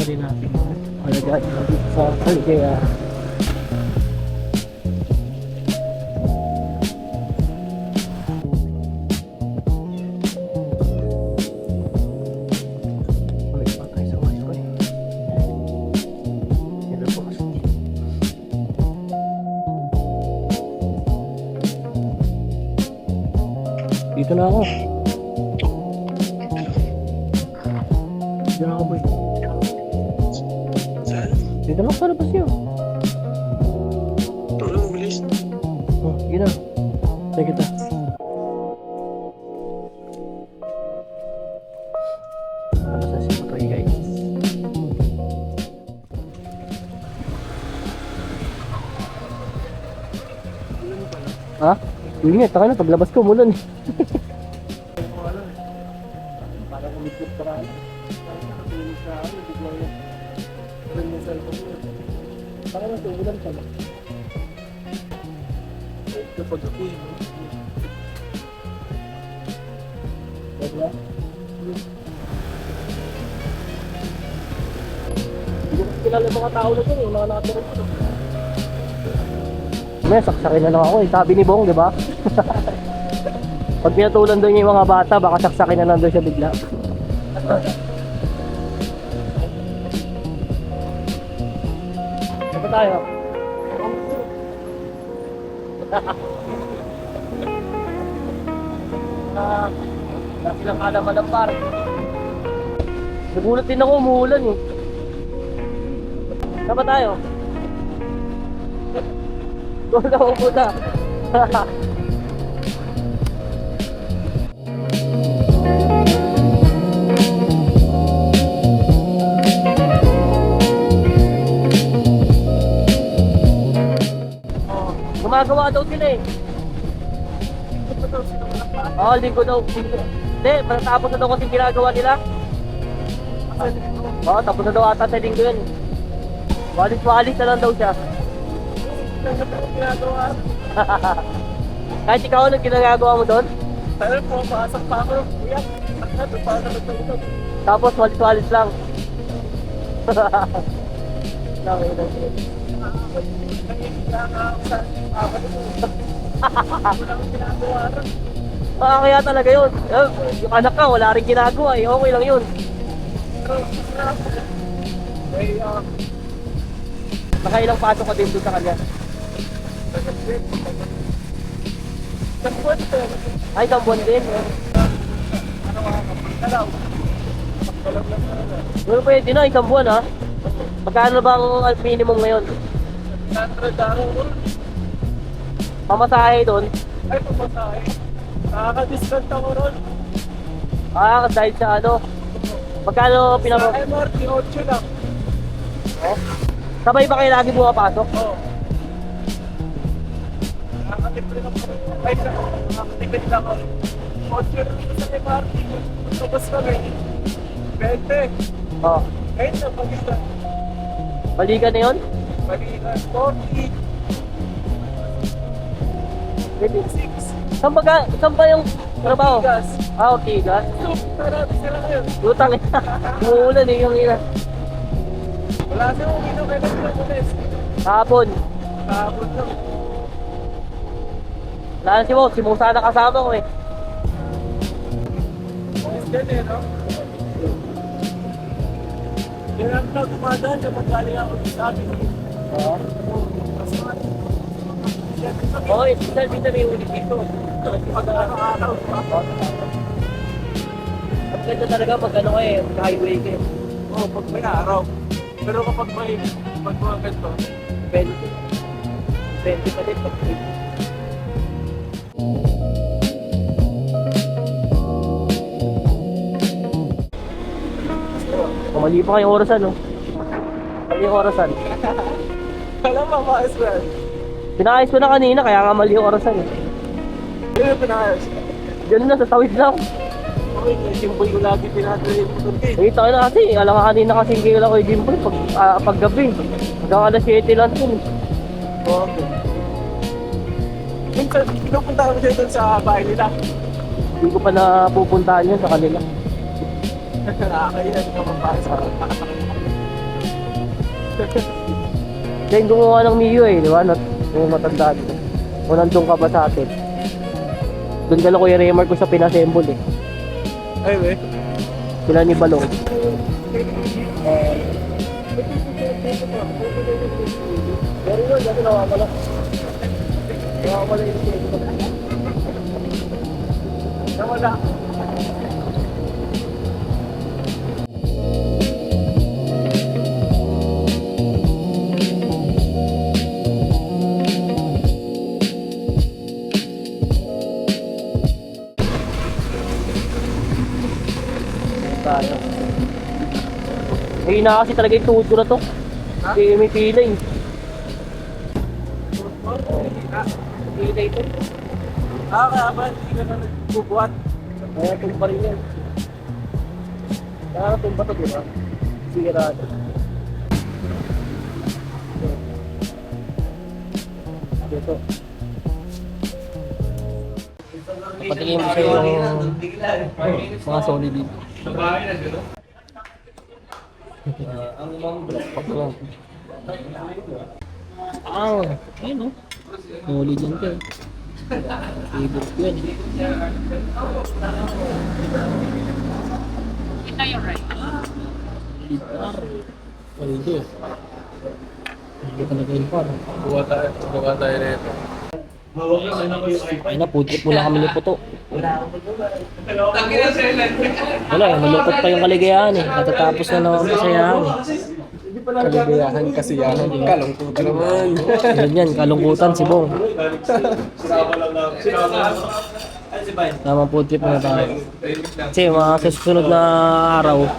na rin natin. Alagaan dito sa Calgea. Dito na ako. Dito na ako, boy. Dito na ako sa labas yun. Tulong, bilis. Oh, sige na. Sige kita. Tapos na siya ito, guys. Ha? Yun nga, taka na. Paglabas ko, mulan eh. Parang umikot ka na. Parang nakatulog sa akin. Bigla yun. Parang yung cellphone mo. Parang nasubulan ka ba? Kapag ako yun. Diba? Hindi ko kilala yung mga tao na dyan eh. Mga nakatira ko. May saksakin na lang ako eh. Sabi ni Bong, di ba? Pag pinatulan doon yung mga bata, baka saksakin na lang doon siya bigla. Saan tayo? Silang kalaman ng par. Nagulat din ako, umuulan eh. Saan ba tayo? Doon ako muna. Gumagawa daw sila eh. Oo, linggo daw. Hindi, matapos na daw kasi ginagawa nila. Oo, tapos na daw ata sa linggo yun. Walis-walis na lang daw siya. Kahit ikaw, anong ginagawa mo doon? Pero pumapasok pa ako. Kuya, ano pa na ito? Tapos walis-walis lang. Nakita ko. Kaya talaga yun. Yung anak ka, wala rin ginagawa eh. Okay lang yun. Nakailang pasok ka din doon sa kanya? Ay, isang buwan din. Pero pwede na, isang buwan ha. Magkano bang minimum ngayon? Pamasahe doon? Ay, pamasahe. Nakaka-discount ako ron. Ah, dahil sa ano? Magkano pinapa... Sa MRT, 8 lang. Oh. Sabay ba kayo lagi pumapasok? Oo. Nakakatipid lang ako. Ay, nakakatipid lang ako. 8 lang sa MRT. Tapos kami. 20. Oh. Ngayon na, pag-isa. Balikan na yun? Pag-isa, 40. 26. Saan ba yung trabaho? Gas. Ah, okay, gas. Marami sila ngayon. Lutang eh. Umuulan eh yung ina. Wala siya kung ino kailan sila ulis. Kahapon. Kahapon lang. Wala na si Mo. Si Mo sana kasama ko eh. Ulis din eh, no? Kaya na dumadaan kapag galing ako sa amin. Oo. Oo, isang minsan may ulit dito. Pag-araw-araw. At ganda talaga pag ano eh, highway ka eh. Oo, pag may araw. Pero kapag may mga ganito, 20. 20 pa din pag mali pa kayong orasan, no? Mali yung orasan. alam mo, maayos ba yan? Pinakayos ko na kanina, kaya nga mali yung orasan eh. Ano yung pinakayos? Diyan na, sa tawid lang. Okay, yung Jimboy ko lagi pinatuloy mo doon eh. Nakita ko na kasi, alam ka kanina kasi kailan ko yung Jimboy pag gabi. Hanggang alas 7 lang yun. Okay. Minsan, pinupunta ko siya doon sa bahay nila. Hindi ko pa napupuntahan yun sa kanila. Nakakaya, hindi ka mapasok. Siya yung gumawa ng Mio eh, di ba? Yung matandaan ko. Kung nandun ka ba sa atin. Doon ka lang Kuya Raymar ko sa pinassemble eh. Ay, we. Sila ni Balong. Pero yun, dati nawawala. Nawawala yung silo. Nawala. Tayo. Ayun na kasi talaga yung tuhod ko na to. Hindi may pila eh. Pila ito. Kaya ba, hindi ka na nagbubuhat? Kaya tumba rin yan. Kaya tumba to diba? Sigurado. Ito. Patingin mo sa'yo yung mga solid dito. Ayun o. Solid yan ka. Favorite ko yan. Gitar. Paldo. Hindi talaga yung par. Gawa tayo na ito. Ay na, food trip muna kami ni Puto. Wala eh, malungkot pa yung kaligayahan eh. Natatapos na naman masayahan eh. Kaligayahan, kasiyahan, kalungkot naman. Yun yan, kalungkutan si Bong. Tamang food trip muna tayo. Kasi mga susunod na araw,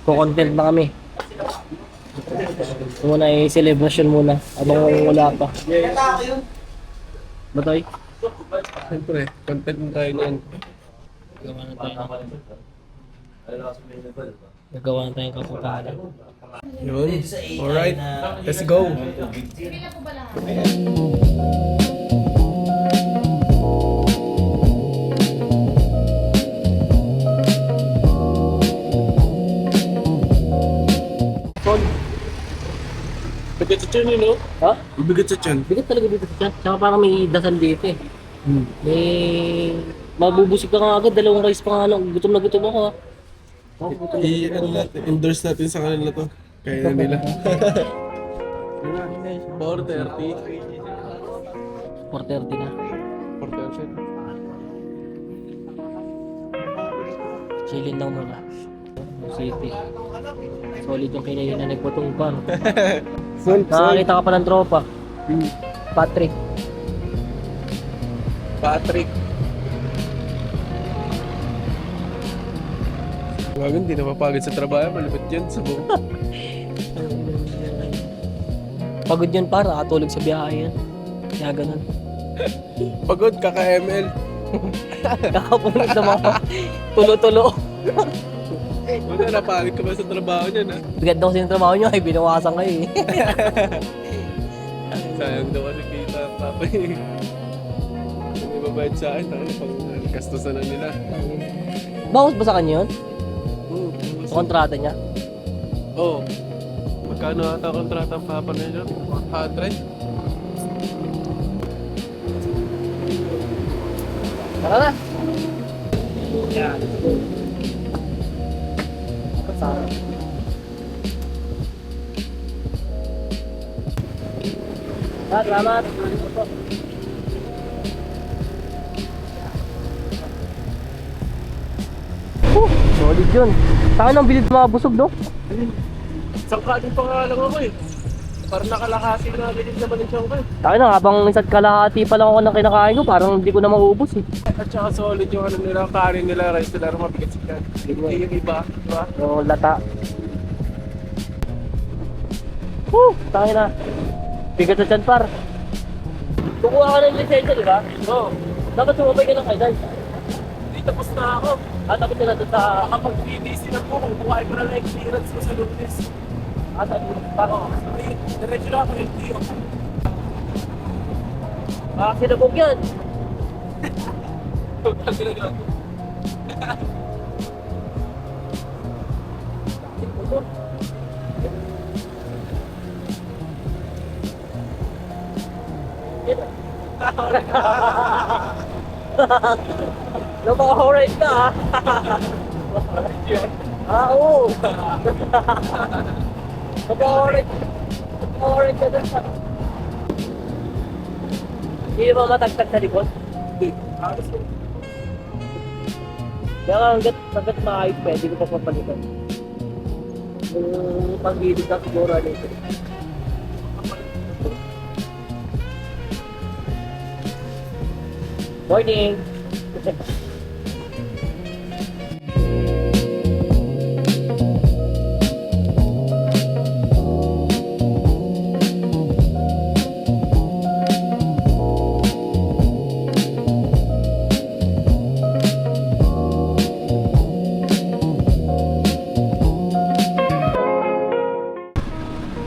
kukontent na kami. Ito muna ay celebration muna, abang wala pa. Batoy? Siyempre, content na tayo niyan. Nagawa na tayong kaputalan. Yun. Alright, let's go. Bigat sa tiyan yun, no? Ha? Bigat sa tiyan. Bigat talaga dito sa chat. Tsaka parang may dasal dito eh. Eh, mabubusik ka nga agad. Dalawang rice pa nga lang. Gutom na gutom ako ha. I-endorse natin sa kanila to. Kaya na nila. 4:30. 4:30 na. 4:30. Chillin lang muna. City. Solid yung kinainan ni Putong Par. Nakakita ka pa ng tropa. Patrick. Patrick. Wag, hindi na mapagod sa trabaho. Malupit yan sa buong. Pagod yun para nakatulog sa biyahe yan. Kaya ganun. Pagod, kaka-ML. Kakapunod sa mga tulo-tulo. Wala, napagod ka ba sa trabaho niyan, ha? Bigat daw kasi yung trabaho nyo ay binawasan kayo eh. Sayang daw kasi kita, papa. May babayad sa akin, pang kastusan na nila. Bawas ba sa kanya yun? Sa kontrata niya? Oo. Magkano ata kontrata ang papa nila? 100? Tara na! Yan. Salamat! Solid yun. Saan ang bilid mga busog, no? Sangka din pa nga lang ako eh. Parang nakalakasi na ganyan naman yung siyang ko eh. Tayo na, habang isa't kalahati pa lang ako ng kinakain ko, parang hindi ko na maubos eh. At saka solid yung ano nila, kanin nila, rice nila, mabigat sila. Hindi yung iba, di ba? Yung lata. Tayo na. Bigat sa tiyan, par. Kukuha ka ng lisensya, di ba? Oo. Dapat sumabay ka ng kay Dad. Hindi tapos na ako. Tapos na doon sa... Kapag PDC na po, kung kuhain ko na lang experience ko sa Lunes. Parang... Diretso na ako yung tiyo. Sinabog yan. Total ginagawa ko. Napaka-horrid ka ah. Ah, oo. Napaka-horrid. Napaka-horrid ka dun sa... Hindi mo matagtag sa likod. Kaya hanggat maayos pa, hindi ko pa papalitan. Yung pag-gilid na siguro dito. Morning!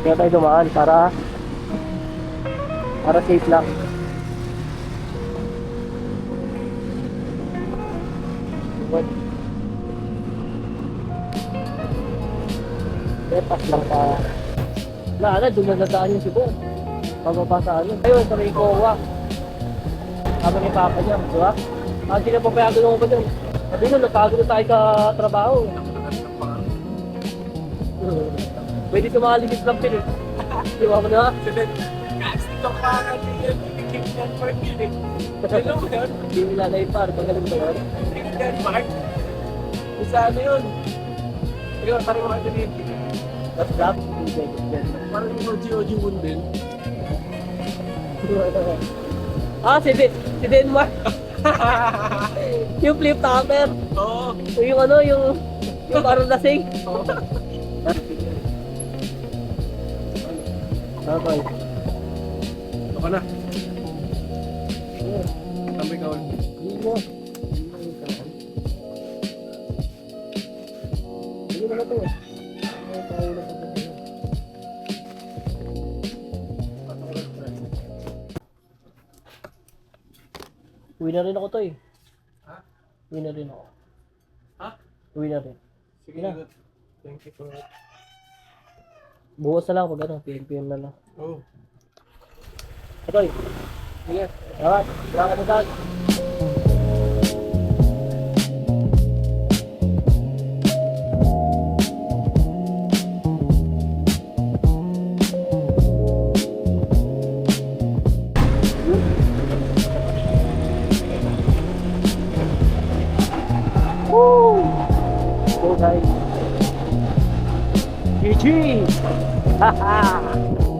Kaya tayo dumaan para safe lang. What? Lepas lang pa. Wala na, dumadaan yung sibo. Pababa sa ano. Ayun, sa may kowa. Kama ni Papa niya, di ba? Hindi na papayado naman ba dyan? Sabi na, natago na tayo sa trabaho. Pwede tumaligis lang pin eh. Di ba mo na? Kasi itong pangal niya, King Park yun eh. Hello mo yun? Hindi nila na ipar, magaling ba yun? King Park? Kung saan yun? Ikaw, parang mga dito. That's that? Parang yung OG Moon din. Ah, si Denmark. Yung flip topper. Oo. Yung ano, yung parang lasing. Oo. Okay. Ano ka na? Kami ka ulit. Hindi mo. Hindi mo na ito eh. Uwi na rin ako to eh. Ha? Uwi na rin ako. Ha? Uwi na rin. Sige na. na. Thank you for it. Bukas na lang pag ano, PM na lang. Oh. Ito eh. Sige. Salamat. Salamat na dad. Woo! Go guys. GG! Haha!